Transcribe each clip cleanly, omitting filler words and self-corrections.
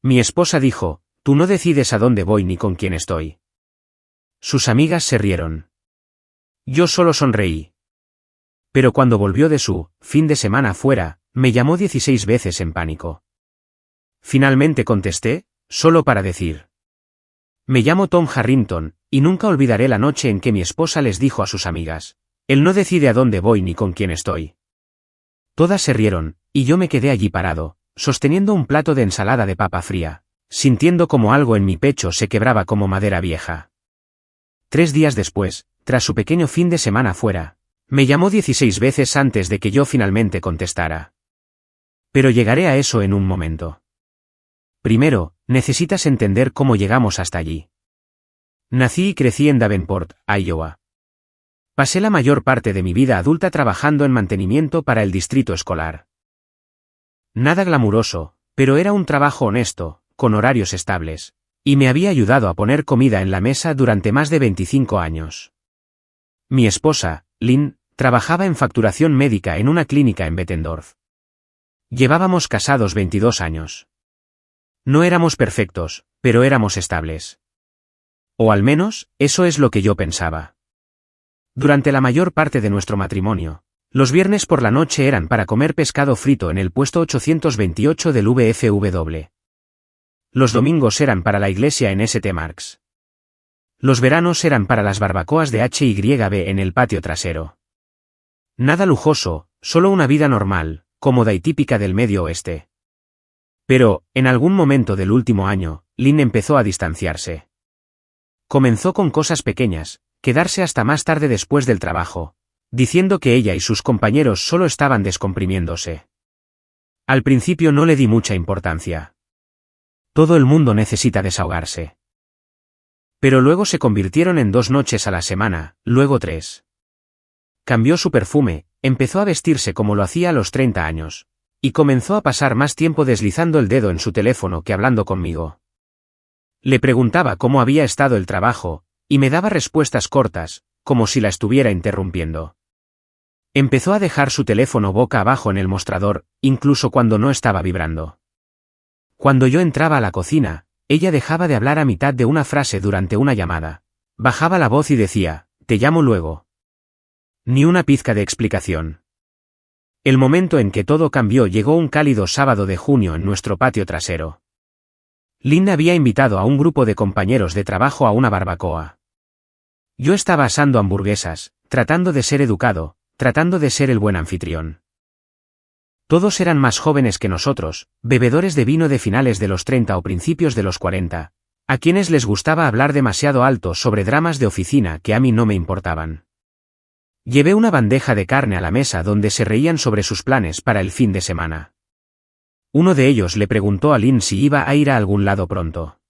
Mi esposa dijo, tú no decides a dónde voy ni con quién estoy. Sus amigas se rieron. Yo solo sonreí. Pero cuando volvió de su fin de semana fuera, me llamó 16 veces en pánico. Finalmente contesté, solo para decir. Me llamo Tom Harrington, y nunca olvidaré la noche en que mi esposa les dijo a sus amigas. Él no decide a dónde voy ni con quién estoy. Todas se rieron, y yo me quedé allí parado, sosteniendo un plato de ensalada de papa fría, sintiendo como algo en mi pecho se quebraba como madera vieja. 3 días después, tras su pequeño fin de semana fuera, me llamó 16 veces antes de que yo finalmente contestara. Pero llegaré a eso en un momento. Primero, necesitas entender cómo llegamos hasta allí. Nací y crecí en Davenport, Iowa. Pasé la mayor parte de mi vida adulta trabajando en mantenimiento para el distrito escolar. Nada glamuroso, pero era un trabajo honesto, con horarios estables, y me había ayudado a poner comida en la mesa durante más de 25 años. Mi esposa, Lynn, trabajaba en facturación médica en una clínica en Bettendorf. Llevábamos casados 22 años. No éramos perfectos, pero éramos estables. O al menos, eso es lo que yo pensaba. Durante la mayor parte de nuestro matrimonio, los viernes por la noche eran para comer pescado frito en el puesto 828 del VFW. Los domingos eran para la iglesia en St. Mark's. Los veranos eran para las barbacoas de H.Y.B. en el patio trasero. Nada lujoso, solo una vida normal, cómoda y típica del Medio Oeste. Pero, en algún momento del último año, Lynn empezó a distanciarse. Comenzó con cosas pequeñas, quedarse hasta más tarde después del trabajo, diciendo que ella y sus compañeros solo estaban descomprimiéndose. Al principio no le di mucha importancia. Todo el mundo necesita desahogarse. Pero luego se convirtieron en 2 noches a la semana, luego 3. Cambió su perfume, empezó a vestirse como lo hacía a los 30 años, y comenzó a pasar más tiempo deslizando el dedo en su teléfono que hablando conmigo. Le preguntaba cómo había estado el trabajo, y me daba respuestas cortas, como si la estuviera interrumpiendo. Empezó a dejar su teléfono boca abajo en el mostrador, incluso cuando no estaba vibrando. Cuando yo entraba a la cocina, ella dejaba de hablar a mitad de una frase durante una llamada. Bajaba la voz y decía, «Te llamo luego». Ni una pizca de explicación. El momento en que todo cambió llegó un cálido sábado de junio en nuestro patio trasero. Lynn había invitado a un grupo de compañeros de trabajo a una barbacoa. Yo estaba asando hamburguesas, tratando de ser educado, tratando de ser el buen anfitrión. Todos eran más jóvenes que nosotros, bebedores de vino de finales de los 30 o principios de los 40, a quienes les gustaba hablar demasiado alto sobre dramas de oficina que a mí no me importaban. Llevé una bandeja de carne a la mesa donde se reían sobre sus planes para el fin de semana. Uno de ellos le preguntó a Lynn si iba a ir a algún lado pronto.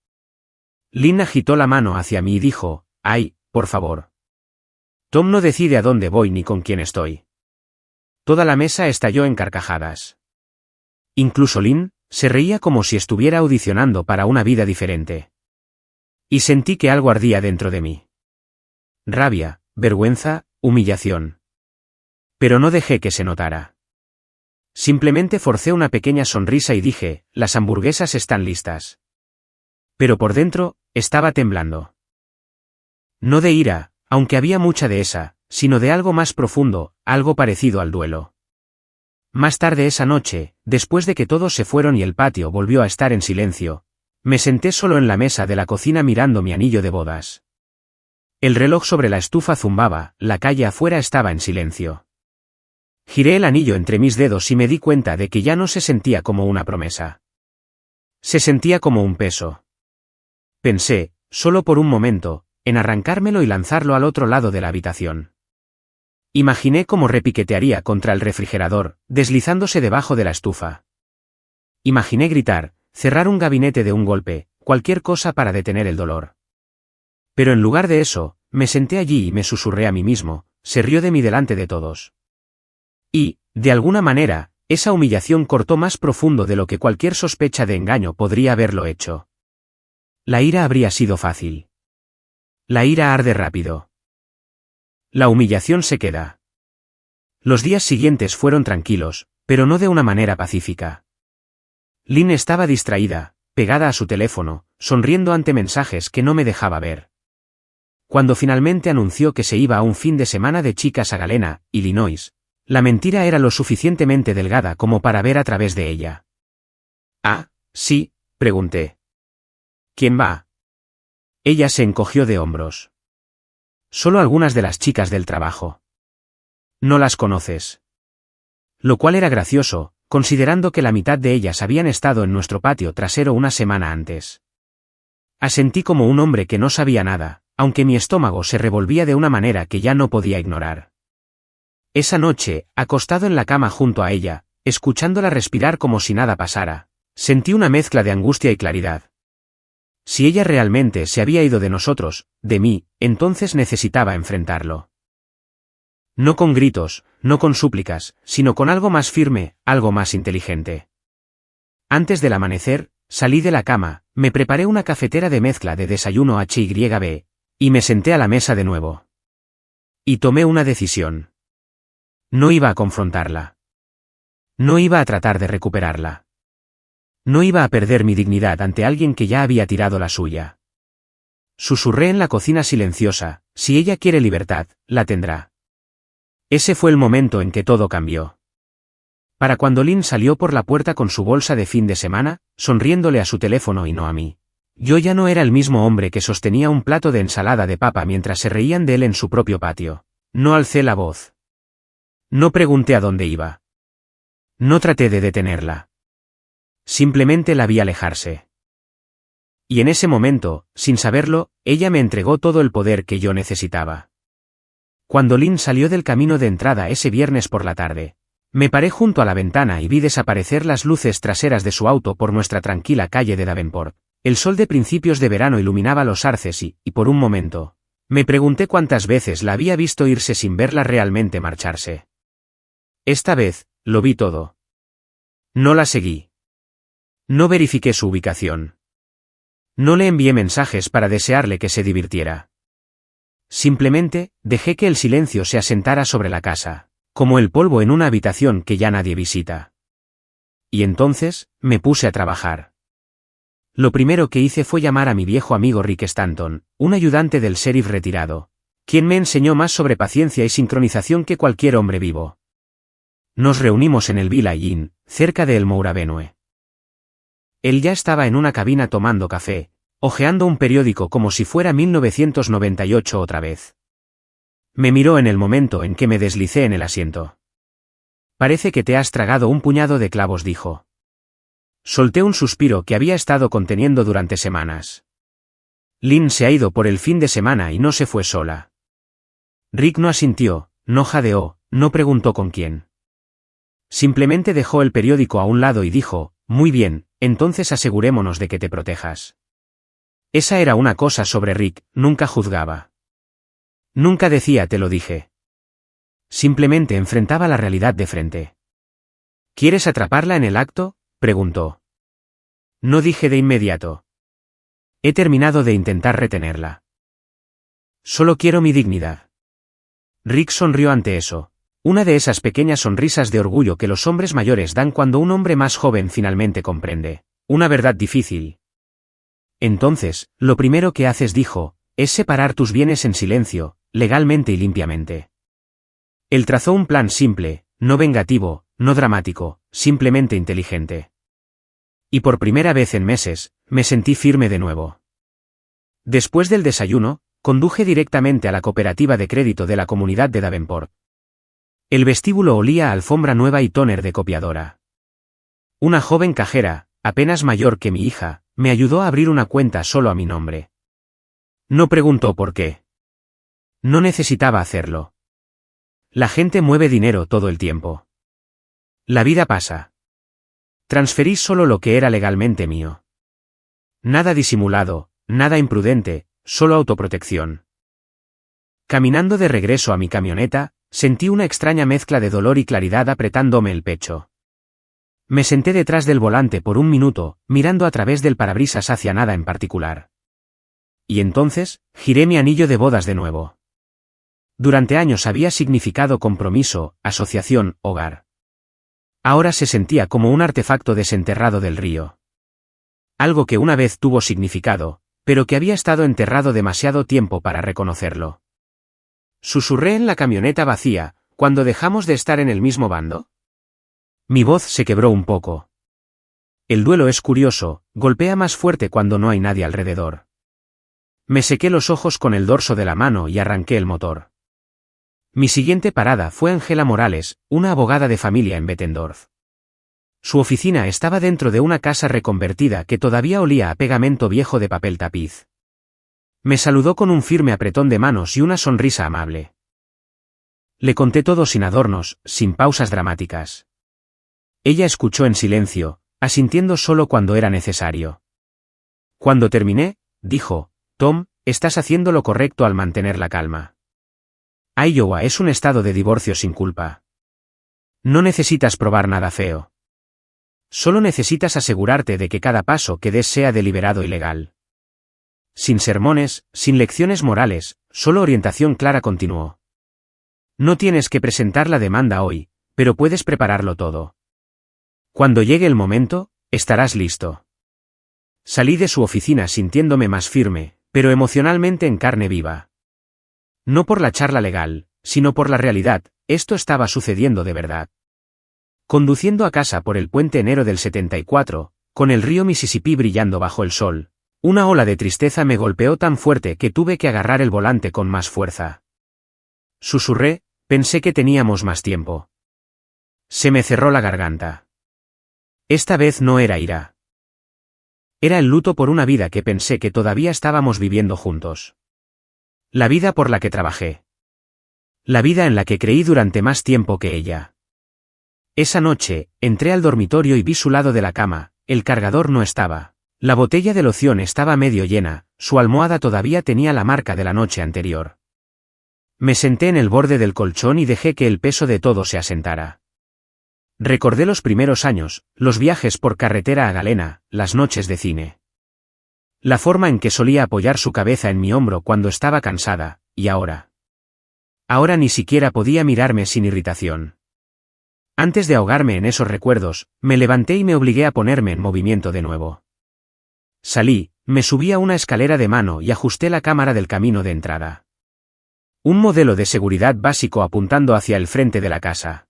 Lynn agitó la mano hacia mí y dijo, «Ay, por favor. Tom no decide a dónde voy ni con quién estoy». Toda la mesa estalló en carcajadas. Incluso Lynn se reía como si estuviera audicionando para una vida diferente. Y sentí que algo ardía dentro de mí. Rabia, vergüenza, humillación. Pero no dejé que se notara. Simplemente forcé una pequeña sonrisa y dije, «Las hamburguesas están listas». Pero por dentro, estaba temblando. No de ira, aunque había mucha de esa, sino de algo más profundo, algo parecido al duelo. Más tarde esa noche, después de que todos se fueron y el patio volvió a estar en silencio, me senté solo en la mesa de la cocina mirando mi anillo de bodas. El reloj sobre la estufa zumbaba, la calle afuera estaba en silencio. Giré el anillo entre mis dedos y me di cuenta de que ya no se sentía como una promesa. Se sentía como un peso. Pensé, solo por un momento, en arrancármelo y lanzarlo al otro lado de la habitación. Imaginé cómo repiquetearía contra el refrigerador, deslizándose debajo de la estufa. Imaginé gritar, cerrar un gabinete de un golpe, cualquier cosa para detener el dolor. Pero en lugar de eso, me senté allí y me susurré a mí mismo, se rió de mí delante de todos. Y, de alguna manera, esa humillación cortó más profundo de lo que cualquier sospecha de engaño podría haberlo hecho. La ira habría sido fácil. La ira arde rápido. La humillación se queda. Los días siguientes fueron tranquilos, pero no de una manera pacífica. Lynn estaba distraída, pegada a su teléfono, sonriendo ante mensajes que no me dejaba ver. Cuando finalmente anunció que se iba a un fin de semana de chicas a Galena, Illinois, la mentira era lo suficientemente delgada como para ver a través de ella. «Ah, sí», pregunté. «¿Quién va?» Ella se encogió de hombros. «Solo algunas de las chicas del trabajo. No las conoces». Lo cual era gracioso, considerando que la mitad de ellas habían estado en nuestro patio trasero una semana antes. Asentí como un hombre que no sabía nada, aunque mi estómago se revolvía de una manera que ya no podía ignorar. Esa noche, acostado en la cama junto a ella, escuchándola respirar como si nada pasara, sentí una mezcla de angustia y claridad. Si ella realmente se había ido de nosotros, de mí, entonces necesitaba enfrentarlo. No con gritos, no con súplicas, sino con algo más firme, algo más inteligente. Antes del amanecer, salí de la cama, me preparé una cafetera de mezcla de desayuno HYB, y me senté a la mesa de nuevo. Y tomé una decisión. No iba a confrontarla. No iba a tratar de recuperarla. No iba a perder mi dignidad ante alguien que ya había tirado la suya. Susurré en la cocina silenciosa, si ella quiere libertad, la tendrá. Ese fue el momento en que todo cambió. Para cuando Lynn salió por la puerta con su bolsa de fin de semana, sonriéndole a su teléfono y no a mí, yo ya no era el mismo hombre que sostenía un plato de ensalada de papa mientras se reían de él en su propio patio. No alcé la voz. No pregunté a dónde iba. No traté de detenerla. Simplemente la vi alejarse. Y en ese momento, sin saberlo, ella me entregó todo el poder que yo necesitaba. Cuando Lynn salió del camino de entrada ese viernes por la tarde, me paré junto a la ventana y vi desaparecer las luces traseras de su auto por nuestra tranquila calle de Davenport. El sol de principios de verano iluminaba los arces y, por un momento, me pregunté cuántas veces la había visto irse sin verla realmente marcharse. Esta vez, lo vi todo. No la seguí. No verifiqué su ubicación. No le envié mensajes para desearle que se divirtiera. Simplemente, dejé que el silencio se asentara sobre la casa, como el polvo en una habitación que ya nadie visita. Y entonces, me puse a trabajar. Lo primero que hice fue llamar a mi viejo amigo Rick Stanton, un ayudante del sheriff retirado, quien me enseñó más sobre paciencia y sincronización que cualquier hombre vivo. Nos reunimos en el Village Inn, cerca de Elmore Avenue. Él ya estaba en una cabina tomando café, hojeando un periódico como si fuera 1998 otra vez. Me miró en el momento en que me deslicé en el asiento. «Parece que te has tragado un puñado de clavos», dijo. Solté un suspiro que había estado conteniendo durante semanas. Lynn se ha ido por el fin de semana y no se fue sola. Rick no asintió, no jadeó, no preguntó con quién. Simplemente dejó el periódico a un lado y dijo, «Muy bien, entonces asegurémonos de que te protejas». Esa era una cosa sobre Rick, nunca juzgaba. Nunca decía «te lo dije». Simplemente enfrentaba la realidad de frente. «¿Quieres atraparla en el acto?», preguntó. No dije de inmediato. He terminado de intentar retenerla. Solo quiero mi dignidad. Rick sonrió ante eso. Una de esas pequeñas sonrisas de orgullo que los hombres mayores dan cuando un hombre más joven finalmente comprende una verdad difícil. Entonces, lo primero que haces, dijo, es separar tus bienes en silencio, legalmente y limpiamente. Él trazó un plan simple, no vengativo, no dramático, simplemente inteligente. Y por primera vez en meses, me sentí firme de nuevo. Después del desayuno, conduje directamente a la cooperativa de crédito de la comunidad de Davenport. El vestíbulo olía a alfombra nueva y tóner de copiadora. Una joven cajera, apenas mayor que mi hija, me ayudó a abrir una cuenta solo a mi nombre. No preguntó por qué. No necesitaba hacerlo. La gente mueve dinero todo el tiempo. La vida pasa. Transferí solo lo que era legalmente mío. Nada disimulado, nada imprudente, solo autoprotección. Caminando de regreso a mi camioneta, sentí una extraña mezcla de dolor y claridad apretándome el pecho. Me senté detrás del volante por un minuto, mirando a través del parabrisas hacia nada en particular. Y entonces, giré mi anillo de bodas de nuevo. Durante años había significado compromiso, asociación, hogar. Ahora se sentía como un artefacto desenterrado del río. Algo que una vez tuvo significado, pero que había estado enterrado demasiado tiempo para reconocerlo. Susurré en la camioneta vacía, ¿cuándo dejamos de estar en el mismo bando? Mi voz se quebró un poco. El duelo es curioso, golpea más fuerte cuando no hay nadie alrededor. Me sequé los ojos con el dorso de la mano y arranqué el motor. Mi siguiente parada fue Ángela Morales, una abogada de familia en Bettendorf. Su oficina estaba dentro de una casa reconvertida que todavía olía a pegamento viejo de papel tapiz. Me saludó con un firme apretón de manos y una sonrisa amable. Le conté todo sin adornos, sin pausas dramáticas. Ella escuchó en silencio, asintiendo solo cuando era necesario. Cuando terminé, dijo, Tom, estás haciendo lo correcto al mantener la calma. Iowa es un estado de divorcio sin culpa. No necesitas probar nada feo. Solo necesitas asegurarte de que cada paso que des sea deliberado y legal. Sin sermones, sin lecciones morales, solo orientación clara continuó. No tienes que presentar la demanda hoy, pero puedes prepararlo todo. Cuando llegue el momento, estarás listo. Salí de su oficina sintiéndome más firme, pero emocionalmente en carne viva. No por la charla legal, sino por la realidad, esto estaba sucediendo de verdad. Conduciendo a casa por el puente enero del 74, con el río Mississippi brillando bajo el sol, una ola de tristeza me golpeó tan fuerte que tuve que agarrar el volante con más fuerza. Susurré, pensé que teníamos más tiempo. Se me cerró la garganta. Esta vez no era ira. Era el luto por una vida que pensé que todavía estábamos viviendo juntos. La vida por la que trabajé. La vida en la que creí durante más tiempo que ella. Esa noche, entré al dormitorio y vi su lado de la cama, el cargador no estaba. La botella de loción estaba medio llena, su almohada todavía tenía la marca de la noche anterior. Me senté en el borde del colchón y dejé que el peso de todo se asentara. Recordé los primeros años, los viajes por carretera a Galena, las noches de cine. La forma en que solía apoyar su cabeza en mi hombro cuando estaba cansada, y ahora. Ahora ni siquiera podía mirarme sin irritación. Antes de ahogarme en esos recuerdos, me levanté y me obligué a ponerme en movimiento de nuevo. Salí, me subí a una escalera de mano y ajusté la cámara del camino de entrada. Un modelo de seguridad básico apuntando hacia el frente de la casa.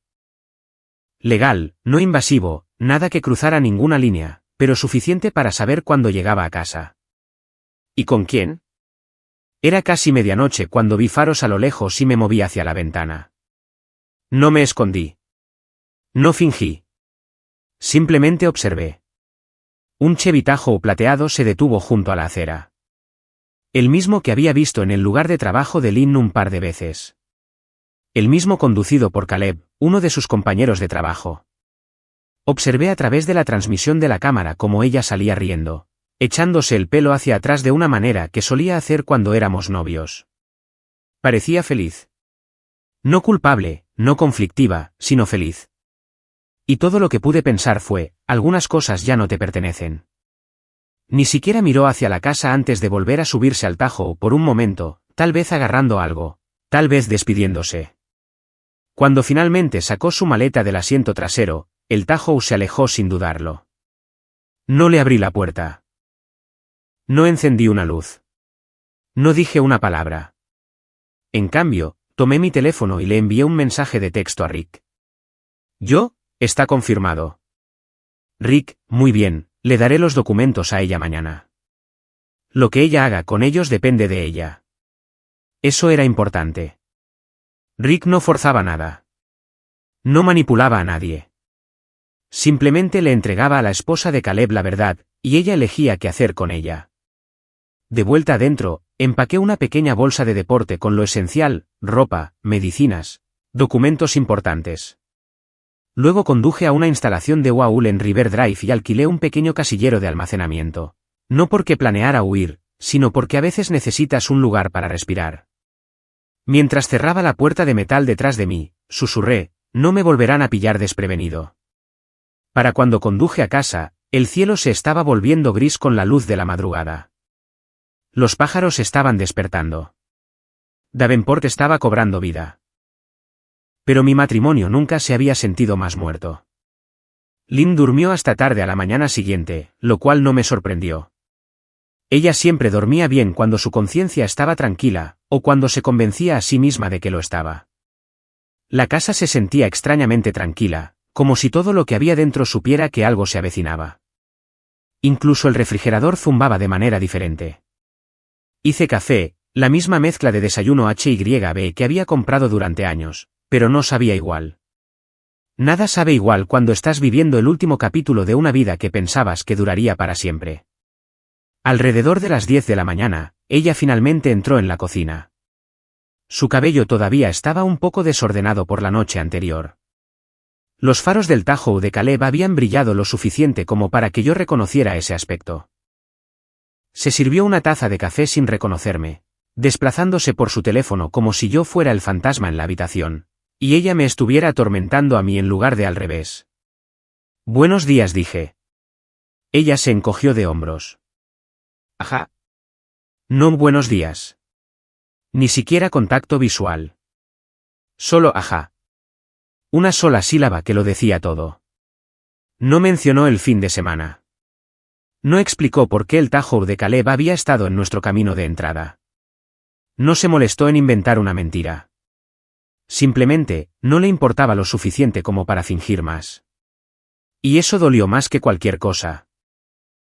Legal, no invasivo, nada que cruzara ninguna línea, pero suficiente para saber cuándo llegaba a casa. ¿Y con quién? Era casi medianoche cuando vi faros a lo lejos y me moví hacia la ventana. No me escondí. No fingí. Simplemente observé. Un Chevy Tahoe plateado se detuvo junto a la acera. El mismo que había visto en el lugar de trabajo de Lynn un par de veces. El mismo conducido por Caleb, uno de sus compañeros de trabajo. Observé a través de la transmisión de la cámara cómo ella salía riendo, echándose el pelo hacia atrás de una manera que solía hacer cuando éramos novios. Parecía feliz. No culpable, no conflictiva, sino feliz. Y todo lo que pude pensar fue, algunas cosas ya no te pertenecen. Ni siquiera miró hacia la casa antes de volver a subirse al Tahoe por un momento, tal vez agarrando algo, tal vez despidiéndose. Cuando finalmente sacó su maleta del asiento trasero, el Tahoe se alejó sin dudarlo. No le abrí la puerta. No encendí una luz. No dije una palabra. En cambio, tomé mi teléfono y le envié un mensaje de texto a Rick. ¿Yo? Está confirmado. Rick, muy bien, le daré los documentos a ella mañana. Lo que ella haga con ellos depende de ella. Eso era importante. Rick no forzaba nada. No manipulaba a nadie. Simplemente le entregaba a la esposa de Caleb la verdad, y ella elegía qué hacer con ella. De vuelta adentro, empaqué una pequeña bolsa de deporte con lo esencial, ropa, medicinas, documentos importantes. Luego conduje a una instalación de Waul en River Drive y alquilé un pequeño casillero de almacenamiento. No porque planeara huir, sino porque a veces necesitas un lugar para respirar. Mientras cerraba la puerta de metal detrás de mí, susurré, no me volverán a pillar desprevenido. Para cuando conduje a casa, el cielo se estaba volviendo gris con la luz de la madrugada. Los pájaros estaban despertando. Davenport estaba cobrando vida. Pero mi matrimonio nunca se había sentido más muerto. Lynn durmió hasta tarde a la mañana siguiente, lo cual no me sorprendió. Ella siempre dormía bien cuando su conciencia estaba tranquila, o cuando se convencía a sí misma de que lo estaba. La casa se sentía extrañamente tranquila, como si todo lo que había dentro supiera que algo se avecinaba. Incluso el refrigerador zumbaba de manera diferente. Hice café, la misma mezcla de desayuno HYB que había comprado durante años, pero no sabía igual. Nada sabe igual cuando estás viviendo el último capítulo de una vida que pensabas que duraría para siempre. Alrededor de las 10 de la mañana, ella finalmente entró en la cocina. Su cabello todavía estaba un poco desordenado por la noche anterior. Los faros del Tahoe de Caleb habían brillado lo suficiente como para que yo reconociera ese aspecto. Se sirvió una taza de café sin reconocerme, desplazándose por su teléfono como si yo fuera el fantasma en la habitación, y ella me estuviera atormentando a mí en lugar de al revés. Buenos días, dije. Ella se encogió de hombros. Ajá. No, buenos días. Ni siquiera contacto visual. Solo ajá. Una sola sílaba que lo decía todo. No mencionó el fin de semana. No explicó por qué el Tahoe de Caleb había estado en nuestro camino de entrada. No se molestó en inventar una mentira. Simplemente, no le importaba lo suficiente como para fingir más. Y eso dolió más que cualquier cosa.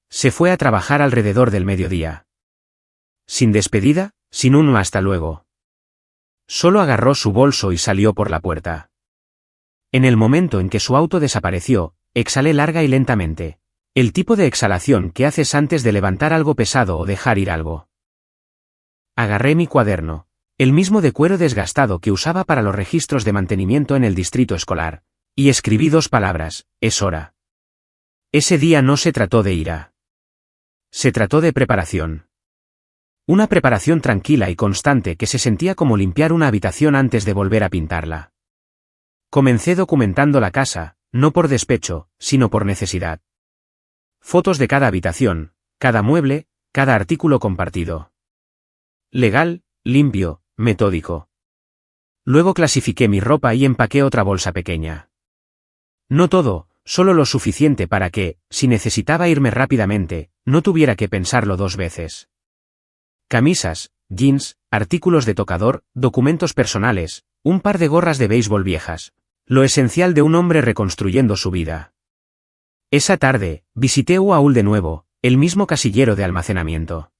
Se fue a trabajar alrededor del mediodía. Sin despedida, sin un hasta luego. Solo agarró su bolso y salió por la puerta. En el momento en que su auto desapareció, exhalé larga y lentamente. El tipo de exhalación que haces antes de levantar algo pesado o dejar ir algo. Agarré mi cuaderno, el mismo de cuero desgastado que usaba para los registros de mantenimiento en el distrito escolar, y escribí 2 palabras: es hora. Ese día no se trató de ira. Se trató de preparación. Una preparación tranquila y constante que se sentía como limpiar una habitación antes de volver a pintarla. Comencé documentando la casa, no por despecho, sino por necesidad. Fotos de cada habitación, cada mueble, cada artículo compartido. Legal, limpio, metódico. Luego clasifiqué mi ropa y empaqué otra bolsa pequeña. No todo, solo lo suficiente para que, si necesitaba irme rápidamente, no tuviera que pensarlo 2 veces. Camisas, jeans, artículos de tocador, documentos personales, un par de gorras de béisbol viejas. Lo esencial de un hombre reconstruyendo su vida. Esa tarde, visité Uaul de nuevo, el mismo casillero de almacenamiento.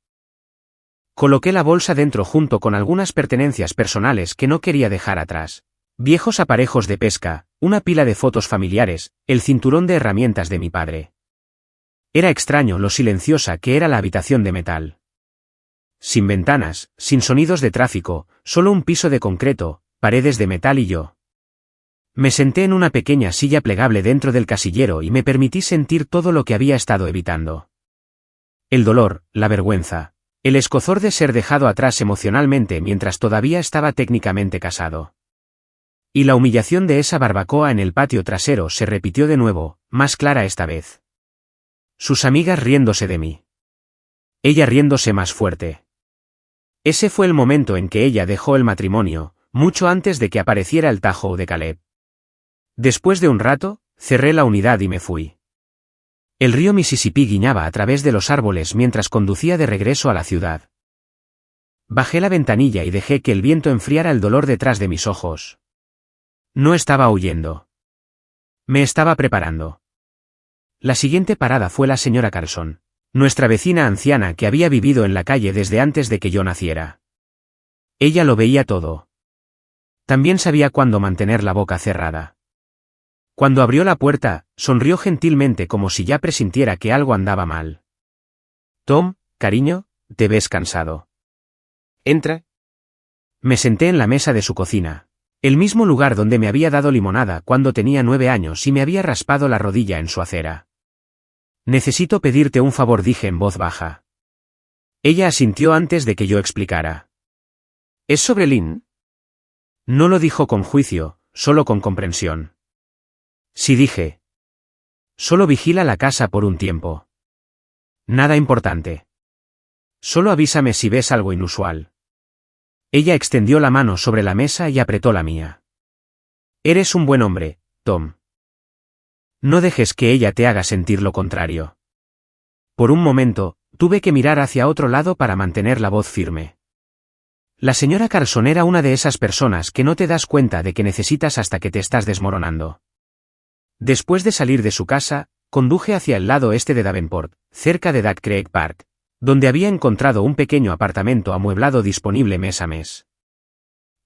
Coloqué la bolsa dentro junto con algunas pertenencias personales que no quería dejar atrás. Viejos aparejos de pesca, una pila de fotos familiares, el cinturón de herramientas de mi padre. Era extraño lo silenciosa que era la habitación de metal. Sin ventanas, sin sonidos de tráfico, solo un piso de concreto, paredes de metal y yo. Me senté en una pequeña silla plegable dentro del casillero y me permití sentir todo lo que había estado evitando. El dolor, la vergüenza, el escozor de ser dejado atrás emocionalmente mientras todavía estaba técnicamente casado. Y la humillación de esa barbacoa en el patio trasero se repitió de nuevo, más clara esta vez. Sus amigas riéndose de mí. Ella riéndose más fuerte. Ese fue el momento en que ella dejó el matrimonio, mucho antes de que apareciera el Tahoe de Caleb. Después de un rato, cerré la unidad y me fui. El río Mississippi guiñaba a través de los árboles mientras conducía de regreso a la ciudad. Bajé la ventanilla y dejé que el viento enfriara el dolor detrás de mis ojos. No estaba huyendo. Me estaba preparando. La siguiente parada fue la señora Carson, nuestra vecina anciana que había vivido en la calle desde antes de que yo naciera. Ella lo veía todo. También sabía cuándo mantener la boca cerrada. Cuando abrió la puerta, sonrió gentilmente como si ya presintiera que algo andaba mal. Tom, cariño, te ves cansado. Entra. Me senté en la mesa de su cocina, el mismo lugar donde me había dado limonada cuando tenía 9 años y me había raspado la rodilla en su acera. Necesito pedirte un favor, dije en voz baja. Ella asintió antes de que yo explicara. ¿Es sobre Lynn? No lo dijo con juicio, solo con comprensión. Sí, dije. Solo vigila la casa por un tiempo. Nada importante. Solo avísame si ves algo inusual. Ella extendió la mano sobre la mesa y apretó la mía. Eres un buen hombre, Tom. No dejes que ella te haga sentir lo contrario. Por un momento, tuve que mirar hacia otro lado para mantener la voz firme. La señora Carson era una de esas personas que no te das cuenta de que necesitas hasta que te estás desmoronando. Después de salir de su casa, conduje hacia el lado este de Davenport, cerca de Duck Creek Park, donde había encontrado un pequeño apartamento amueblado disponible mes a mes.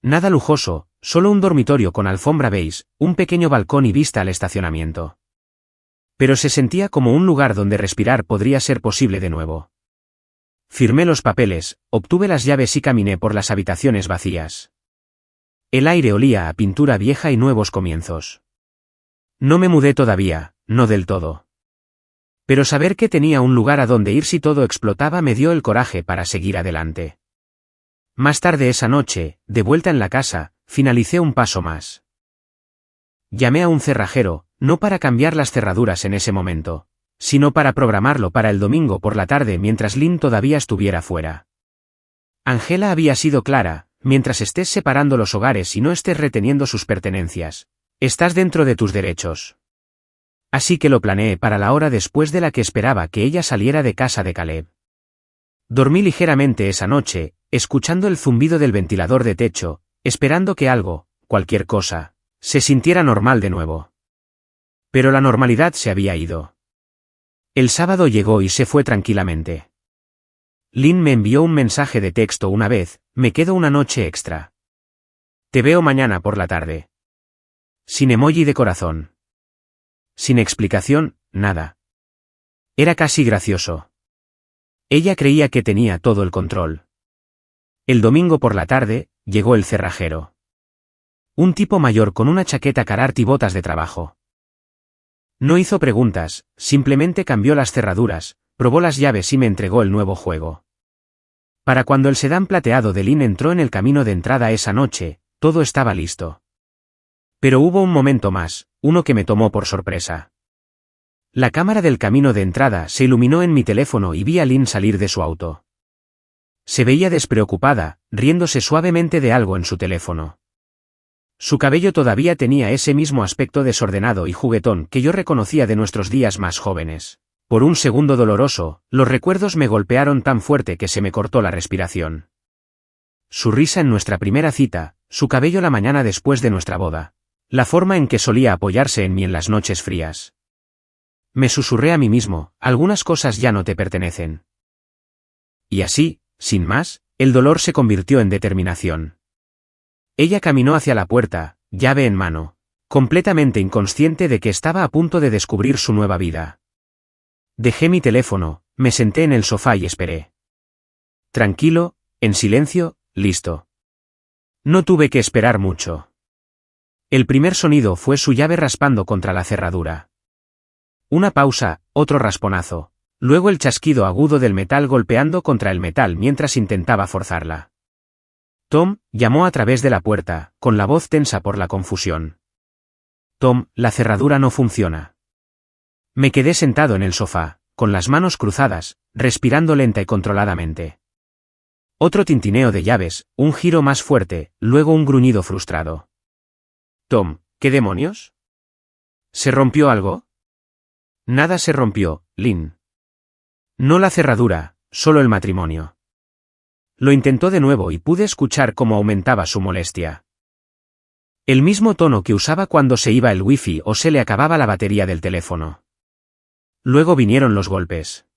Nada lujoso, solo un dormitorio con alfombra beige, un pequeño balcón y vista al estacionamiento. Pero se sentía como un lugar donde respirar podría ser posible de nuevo. Firmé los papeles, obtuve las llaves y caminé por las habitaciones vacías. El aire olía a pintura vieja y nuevos comienzos. No me mudé todavía, no del todo. Pero saber que tenía un lugar a donde ir si todo explotaba me dio el coraje para seguir adelante. Más tarde esa noche, de vuelta en la casa, finalicé un paso más. Llamé a un cerrajero, no para cambiar las cerraduras en ese momento, sino para programarlo para el domingo por la tarde mientras Lynn todavía estuviera fuera. Angela había sido clara: mientras estés separando los hogares y no estés reteniendo sus pertenencias, estás dentro de tus derechos. Así que lo planeé para la hora después de la que esperaba que ella saliera de casa de Caleb. Dormí ligeramente esa noche, escuchando el zumbido del ventilador de techo, esperando que algo, cualquier cosa, se sintiera normal de nuevo. Pero la normalidad se había ido. El sábado llegó y se fue tranquilamente. Lynn me envió un mensaje de texto una vez: me quedo una noche extra. Te veo mañana por la tarde. Sin emoji de corazón. Sin explicación, nada. Era casi gracioso. Ella creía que tenía todo el control. El domingo por la tarde, llegó el cerrajero. Un tipo mayor con una chaqueta Carhartt y botas de trabajo. No hizo preguntas, simplemente cambió las cerraduras, probó las llaves y me entregó el nuevo juego. Para cuando el sedán plateado de Lynn entró en el camino de entrada esa noche, todo estaba listo. Pero hubo un momento más, uno que me tomó por sorpresa. La cámara del camino de entrada se iluminó en mi teléfono y vi a Lynn salir de su auto. Se veía despreocupada, riéndose suavemente de algo en su teléfono. Su cabello todavía tenía ese mismo aspecto desordenado y juguetón que yo reconocía de nuestros días más jóvenes. Por un segundo doloroso, los recuerdos me golpearon tan fuerte que se me cortó la respiración. Su risa en nuestra primera cita, su cabello la mañana después de nuestra boda, la forma en que solía apoyarse en mí en las noches frías. Me susurré a mí mismo: algunas cosas ya no te pertenecen. Y así, sin más, el dolor se convirtió en determinación. Ella caminó hacia la puerta, llave en mano, completamente inconsciente de que estaba a punto de descubrir su nueva vida. Dejé mi teléfono, me senté en el sofá y esperé. Tranquilo, en silencio, listo. No tuve que esperar mucho. El primer sonido fue su llave raspando contra la cerradura. Una pausa, otro rasponazo, luego el chasquido agudo del metal golpeando contra el metal mientras intentaba forzarla. Tom, llamó a través de la puerta, con la voz tensa por la confusión. Tom, la cerradura no funciona. Me quedé sentado en el sofá, con las manos cruzadas, respirando lenta y controladamente. Otro tintineo de llaves, un giro más fuerte, luego un gruñido frustrado. Tom, ¿qué demonios? ¿Se rompió algo? Nada se rompió, Lynn. No la cerradura, solo el matrimonio. Lo intentó de nuevo y pude escuchar cómo aumentaba su molestia. El mismo tono que usaba cuando se iba el wifi o se le acababa la batería del teléfono. Luego vinieron los golpes.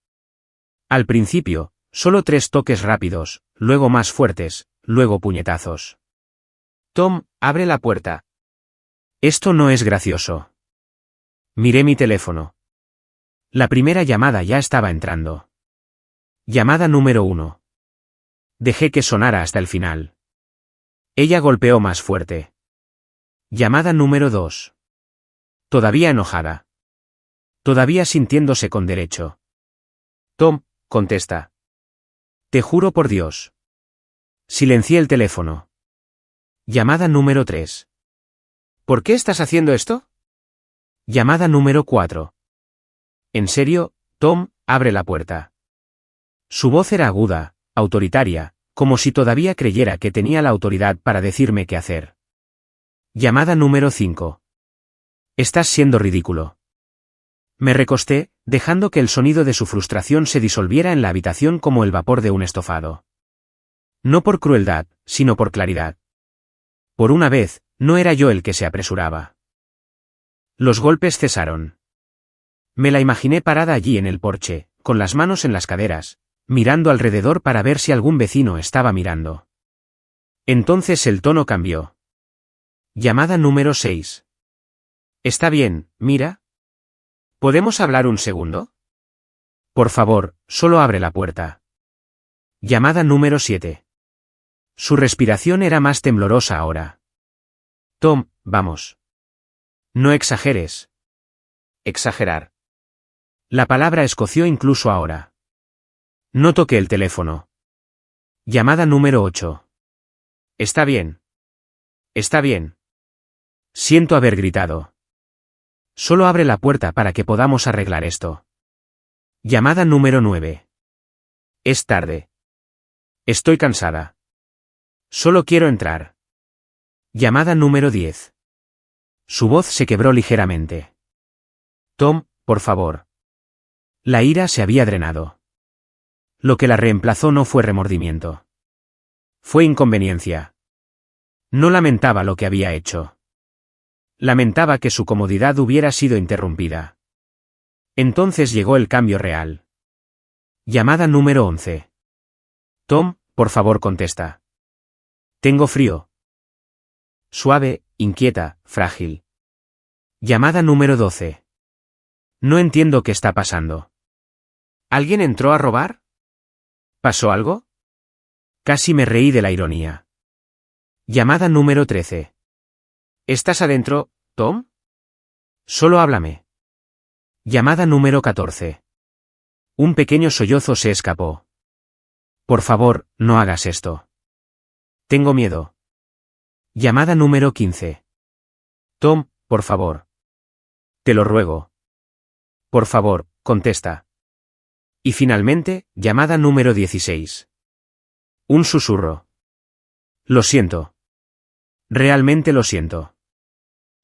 Al principio, solo 3 toques rápidos, luego más fuertes, luego puñetazos. Tom, abre la puerta. Esto no es gracioso. Miré mi teléfono. La primera llamada ya estaba entrando. Llamada número 1. Dejé que sonara hasta el final. Ella golpeó más fuerte. Llamada número 2. Todavía enojada. Todavía sintiéndose con derecho. Tom, contesta. Te juro por Dios. Silencié el teléfono. Llamada número 3. ¿Por qué estás haciendo esto? Llamada número 4. En serio, Tom, abre la puerta. Su voz era aguda, autoritaria, como si todavía creyera que tenía la autoridad para decirme qué hacer. Llamada número 5. Estás siendo ridículo. Me recosté, dejando que el sonido de su frustración se disolviera en la habitación como el vapor de un estofado. No por crueldad, sino por claridad. Por una vez, no era yo el que se apresuraba. Los golpes cesaron. Me la imaginé parada allí en el porche, con las manos en las caderas, mirando alrededor para ver si algún vecino estaba mirando. Entonces el tono cambió. Llamada número 6. Está bien, mira. ¿Podemos hablar un segundo? Por favor, solo abre la puerta. Llamada número 7. Su respiración era más temblorosa ahora. Tom, vamos. No exageres. Exagerar. La palabra escoció incluso ahora. No toqué el teléfono. Llamada número 8. Está bien. Está bien. Siento haber gritado. Solo abre la puerta para que podamos arreglar esto. Llamada número 9. Es tarde. Estoy cansada. Solo quiero entrar. Llamada número 10. Su voz se quebró ligeramente. Tom, por favor. La ira se había drenado. Lo que la reemplazó no fue remordimiento. Fue inconveniencia. No lamentaba lo que había hecho. Lamentaba que su comodidad hubiera sido interrumpida. Entonces llegó el cambio real. Llamada número 11. Tom, por favor contesta. Tengo frío. Suave, inquieta, frágil. Llamada número 12. No entiendo qué está pasando. ¿Alguien entró a robar? ¿Pasó algo? Casi me reí de la ironía. Llamada número 13. ¿Estás adentro, Tom? Solo háblame. Llamada número 14. Un pequeño sollozo se escapó. Por favor, no hagas esto. Tengo miedo. Llamada número 15. Tom, por favor. Te lo ruego. Por favor, contesta. Y finalmente, llamada número 16. Un susurro. Lo siento. Realmente lo siento.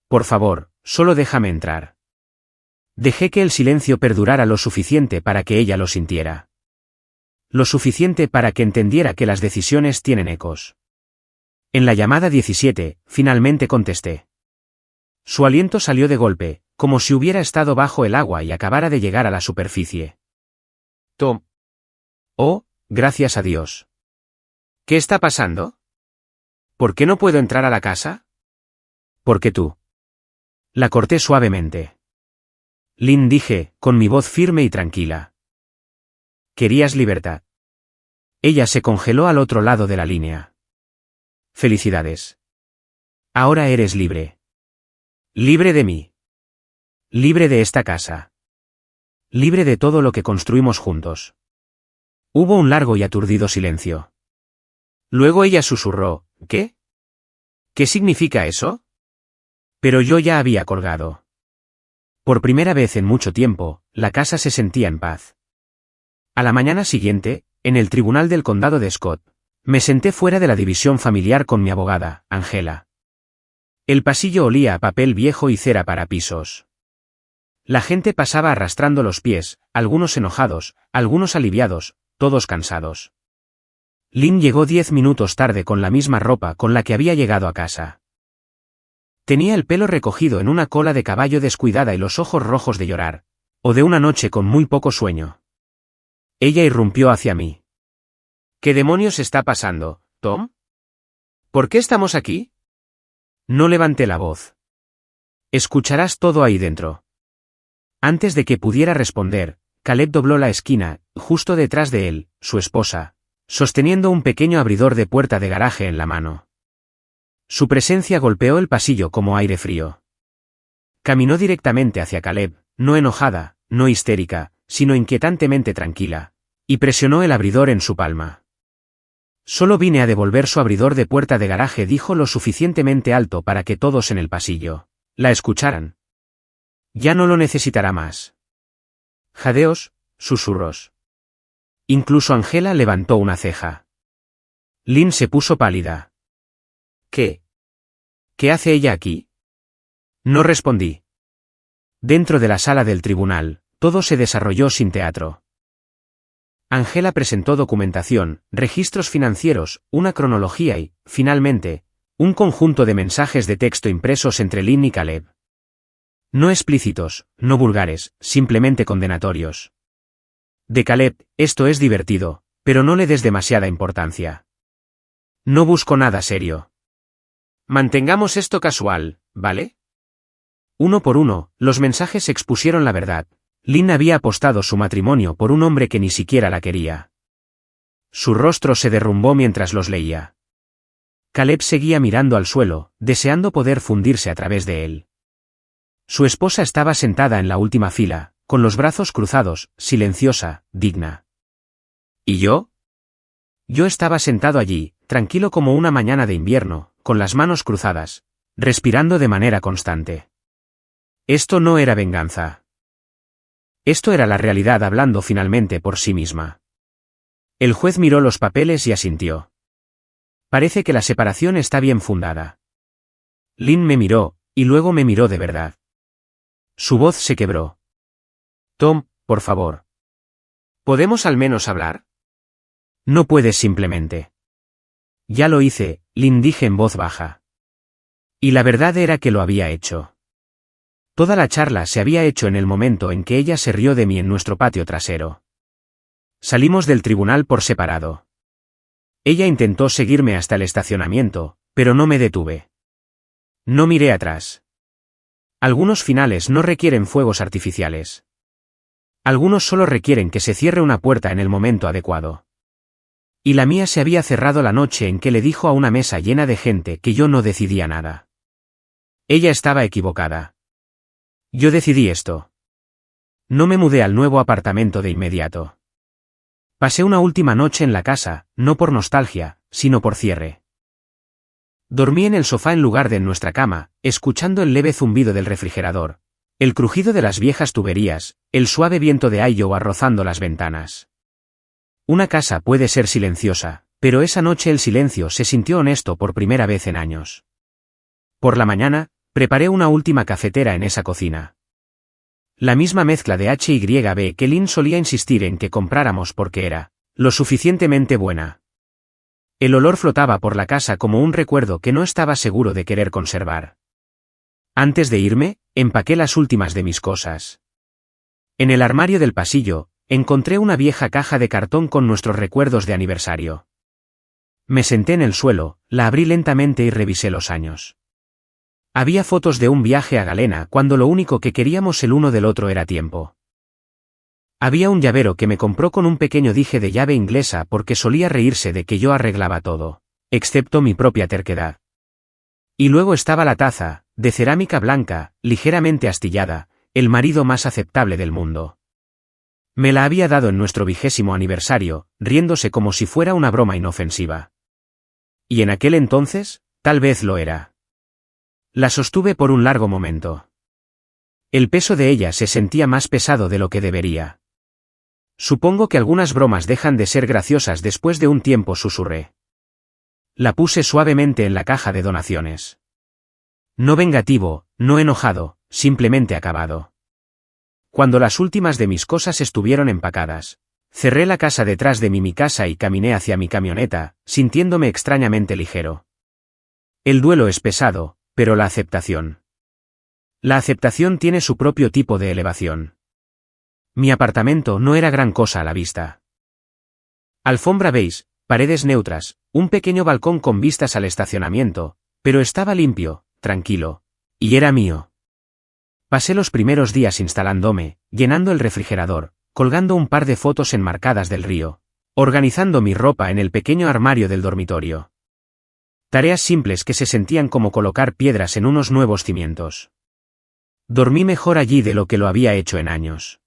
Por favor, solo déjame entrar. Dejé que el silencio perdurara lo suficiente para que ella lo sintiera. Lo suficiente para que entendiera que las decisiones tienen ecos. En la llamada 17, finalmente contesté. Su aliento salió de golpe, como si hubiera estado bajo el agua y acabara de llegar a la superficie. Tom. Oh, gracias a Dios. ¿Qué está pasando? ¿Por qué no puedo entrar a la casa? Porque tú. La corté suavemente. Lynn, dije, con mi voz firme y tranquila. Querías libertad. Ella se congeló al otro lado de la línea. Felicidades. Ahora eres libre. Libre de mí. Libre de esta casa. Libre de todo lo que construimos juntos. Hubo un largo y aturdido silencio. Luego ella susurró, ¿qué? ¿Qué significa eso? Pero yo ya había colgado. Por primera vez en mucho tiempo, la casa se sentía en paz. A la mañana siguiente, en el tribunal del condado de Scott, me senté fuera de la división familiar con mi abogada, Angela. El pasillo olía a papel viejo y cera para pisos. La gente pasaba arrastrando los pies, algunos enojados, algunos aliviados, todos cansados. Lynn llegó 10 minutos tarde con la misma ropa con la que había llegado a casa. Tenía el pelo recogido en una cola de caballo descuidada y los ojos rojos de llorar, o de una noche con muy poco sueño. Ella irrumpió hacia mí. ¿Qué demonios está pasando, Tom? ¿Por qué estamos aquí? No levanté la voz. Escucharás todo ahí dentro. Antes de que pudiera responder, Caleb dobló la esquina, justo detrás de él, su esposa, sosteniendo un pequeño abridor de puerta de garaje en la mano. Su presencia golpeó el pasillo como aire frío. Caminó directamente hacia Caleb, no enojada, no histérica, sino inquietantemente tranquila, y presionó el abridor en su palma. Solo vine a devolver su abridor de puerta de garaje, dijo lo suficientemente alto para que todos en el pasillo la escucharan. Ya no lo necesitará más. Jadeos, susurros. Incluso Angela levantó una ceja. Lynn se puso pálida. ¿Qué? ¿Qué hace ella aquí? No respondí. Dentro de la sala del tribunal, todo se desarrolló sin teatro. Angela presentó documentación, registros financieros, una cronología y, finalmente, un conjunto de mensajes de texto impresos entre Lynn y Caleb. No explícitos, no vulgares, simplemente condenatorios. De Caleb, esto es divertido, pero no le des demasiada importancia. No busco nada serio. Mantengamos esto casual, ¿vale? Uno por uno, los mensajes expusieron la verdad. Lynn había apostado su matrimonio por un hombre que ni siquiera la quería. Su rostro se derrumbó mientras los leía. Caleb seguía mirando al suelo, deseando poder fundirse a través de él. Su esposa estaba sentada en la última fila, con los brazos cruzados, silenciosa, digna. ¿Y yo? Yo estaba sentado allí, tranquilo como una mañana de invierno, con las manos cruzadas, respirando de manera constante. Esto no era venganza. Esto era la realidad hablando finalmente por sí misma. El juez miró los papeles y asintió. Parece que la separación está bien fundada. Lynn me miró, y luego me miró de verdad. Su voz se quebró. Tom, por favor. ¿Podemos al menos hablar? No puedes simplemente. Ya lo hice, Lynn, dije en voz baja. Y la verdad era que lo había hecho. Toda la charla se había hecho en el momento en que ella se rió de mí en nuestro patio trasero. Salimos del tribunal por separado. Ella intentó seguirme hasta el estacionamiento, pero no me detuve. No miré atrás. Algunos finales no requieren fuegos artificiales. Algunos solo requieren que se cierre una puerta en el momento adecuado. Y la mía se había cerrado la noche en que le dijo a una mesa llena de gente que yo no decidía nada. Ella estaba equivocada. Yo decidí esto. No me mudé al nuevo apartamento de inmediato. Pasé una última noche en la casa, no por nostalgia, sino por cierre. Dormí en el sofá en lugar de en nuestra cama, escuchando el leve zumbido del refrigerador, el crujido de las viejas tuberías, el suave viento de Iowa rozando las ventanas. Una casa puede ser silenciosa, pero esa noche el silencio se sintió honesto por primera vez en años. Por la mañana, preparé una última cafetera en esa cocina. La misma mezcla de H&B que Lynn solía insistir en que compráramos porque era lo suficientemente buena. El olor flotaba por la casa como un recuerdo que no estaba seguro de querer conservar. Antes de irme, empaqué las últimas de mis cosas. En el armario del pasillo, encontré una vieja caja de cartón con nuestros recuerdos de aniversario. Me senté en el suelo, la abrí lentamente y revisé los años. Había fotos de un viaje a Galena cuando lo único que queríamos el uno del otro era tiempo. Había un llavero que me compró con un pequeño dije de llave inglesa porque solía reírse de que yo arreglaba todo, excepto mi propia terquedad. Y luego estaba la taza, de cerámica blanca, ligeramente astillada, el marido más aceptable del mundo. Me la había dado en nuestro 20º aniversario, riéndose como si fuera una broma inofensiva. Y en aquel entonces, tal vez lo era. La sostuve por un largo momento. El peso de ella se sentía más pesado de lo que debería. Supongo que algunas bromas dejan de ser graciosas después de un tiempo, susurré. La puse suavemente en la caja de donaciones. No vengativo, no enojado, simplemente acabado. Cuando las últimas de mis cosas estuvieron empacadas, cerré la casa detrás de mi casa y caminé hacia mi camioneta, sintiéndome extrañamente ligero. El duelo es pesado, pero la aceptación. La aceptación tiene su propio tipo de elevación. Mi apartamento no era gran cosa a la vista. Alfombra beige, paredes neutras, un pequeño balcón con vistas al estacionamiento, pero estaba limpio, tranquilo. Y era mío. Pasé los primeros días instalándome, llenando el refrigerador, colgando un par de fotos enmarcadas del río, organizando mi ropa en el pequeño armario del dormitorio. Tareas simples que se sentían como colocar piedras en unos nuevos cimientos. Dormí mejor allí de lo que lo había hecho en años.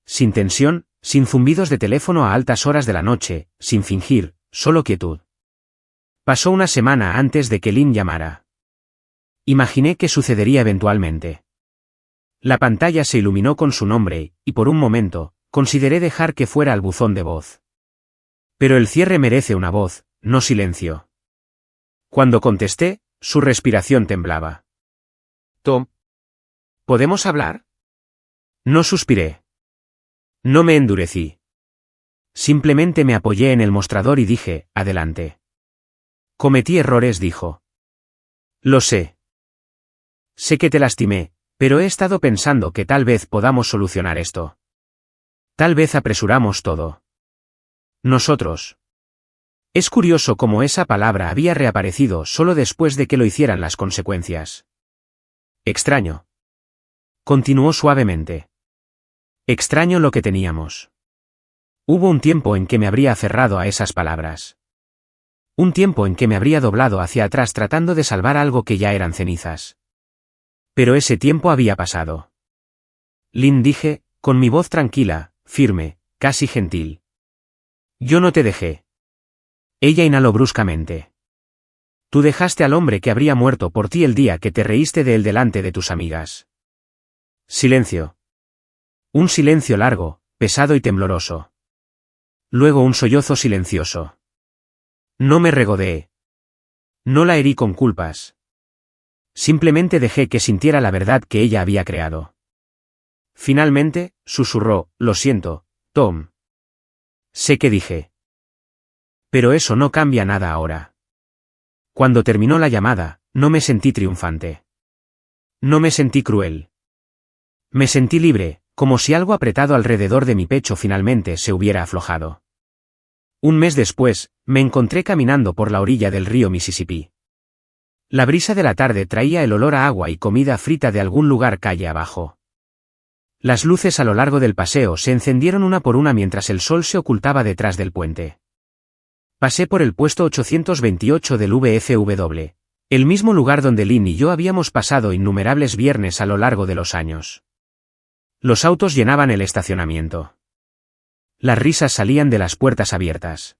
Sin tensión, sin zumbidos de teléfono a altas horas de la noche, sin fingir, solo quietud. Pasó una semana antes de que Lynn llamara. Imaginé que sucedería eventualmente. La pantalla se iluminó con su nombre, y por un momento, consideré dejar que fuera al buzón de voz. Pero el cierre merece una voz, no silencio. Cuando contesté, su respiración temblaba. Tom. ¿Podemos hablar? No suspiré. No me endurecí. Simplemente me apoyé en el mostrador y dije, adelante. Cometí errores, dijo. Lo sé. Sé que te lastimé, pero he estado pensando que tal vez podamos solucionar esto. Tal vez apresuramos todo. Nosotros. Es curioso cómo esa palabra había reaparecido solo después de que lo hicieran las consecuencias. Extraño. Continuó suavemente. Extraño lo que teníamos. Hubo un tiempo en que me habría aferrado a esas palabras. Un tiempo en que me habría doblado hacia atrás tratando de salvar algo que ya eran cenizas. Pero ese tiempo había pasado. Lynn, dije, con mi voz tranquila, firme, casi gentil. Yo no te dejé. Ella inhaló bruscamente. Tú dejaste al hombre que habría muerto por ti el día que te reíste de él delante de tus amigas. Silencio. Un silencio largo, pesado y tembloroso. Luego un sollozo silencioso. No me regodeé. No la herí con culpas. Simplemente dejé que sintiera la verdad que ella había creado. Finalmente, susurró, lo siento, Tom. Sé que dije. Pero eso no cambia nada ahora. Cuando terminó la llamada, no me sentí triunfante. No me sentí cruel. Me sentí libre, como si algo apretado alrededor de mi pecho finalmente se hubiera aflojado. Un mes después, me encontré caminando por la orilla del río Mississippi. La brisa de la tarde traía el olor a agua y comida frita de algún lugar calle abajo. Las luces a lo largo del paseo se encendieron una por una mientras el sol se ocultaba detrás del puente. Pasé por el puesto 828 del VFW, el mismo lugar donde Lynn y yo habíamos pasado innumerables viernes a lo largo de los años. Los autos llenaban el estacionamiento. Las risas salían de las puertas abiertas.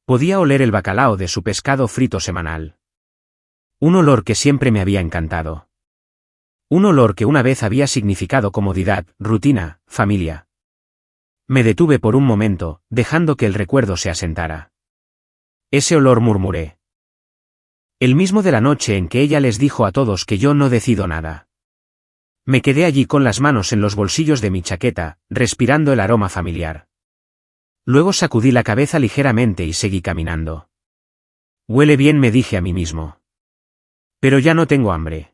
Podía oler el bacalao de su pescado frito semanal. Un olor que siempre me había encantado. Un olor que una vez había significado comodidad, rutina, familia. Me detuve por un momento, dejando que el recuerdo se asentara. Ese olor, murmuré. El mismo de la noche en que ella les dijo a todos que yo no decido nada. Me quedé allí con las manos en los bolsillos de mi chaqueta, respirando el aroma familiar. Luego sacudí la cabeza ligeramente y seguí caminando. Huele bien, me dije a mí mismo. Pero ya no tengo hambre.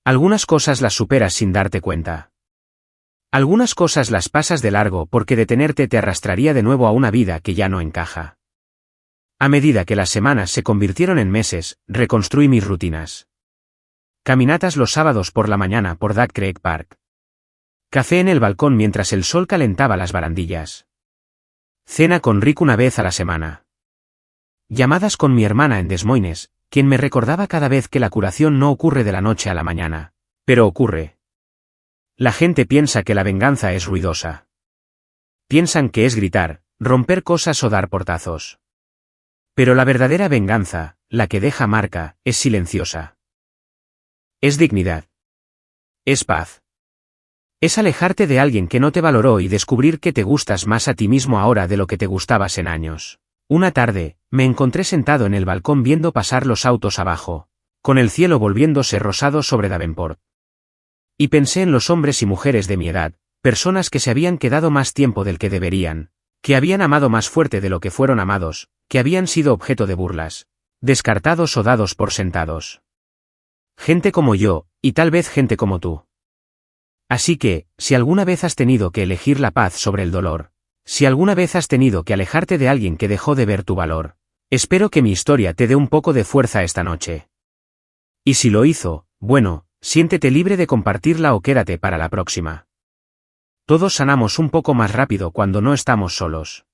Algunas cosas las superas sin darte cuenta. Algunas cosas las pasas de largo porque detenerte te arrastraría de nuevo a una vida que ya no encaja. A medida que las semanas se convirtieron en meses, reconstruí mis rutinas. Caminatas los sábados por la mañana por Duck Creek Park. Café en el balcón mientras el sol calentaba las barandillas. Cena con Rick una vez a la semana. Llamadas con mi hermana en Des Moines, quien me recordaba cada vez que la curación no ocurre de la noche a la mañana. Pero ocurre. La gente piensa que la venganza es ruidosa. Piensan que es gritar, romper cosas o dar portazos. Pero la verdadera venganza, la que deja marca, es silenciosa. Es dignidad. Es paz. Es alejarte de alguien que no te valoró y descubrir que te gustas más a ti mismo ahora de lo que te gustabas en años. Una tarde, me encontré sentado en el balcón viendo pasar los autos abajo, con el cielo volviéndose rosado sobre Davenport. Y pensé en los hombres y mujeres de mi edad, personas que se habían quedado más tiempo del que deberían, que habían amado más fuerte de lo que fueron amados, que habían sido objeto de burlas, descartados o dados por sentados. Gente como yo, y tal vez gente como tú. Así que, si alguna vez has tenido que elegir la paz sobre el dolor, si alguna vez has tenido que alejarte de alguien que dejó de ver tu valor, espero que mi historia te dé un poco de fuerza esta noche. Y si lo hizo, bueno, siéntete libre de compartirla o quédate para la próxima. Todos sanamos un poco más rápido cuando no estamos solos.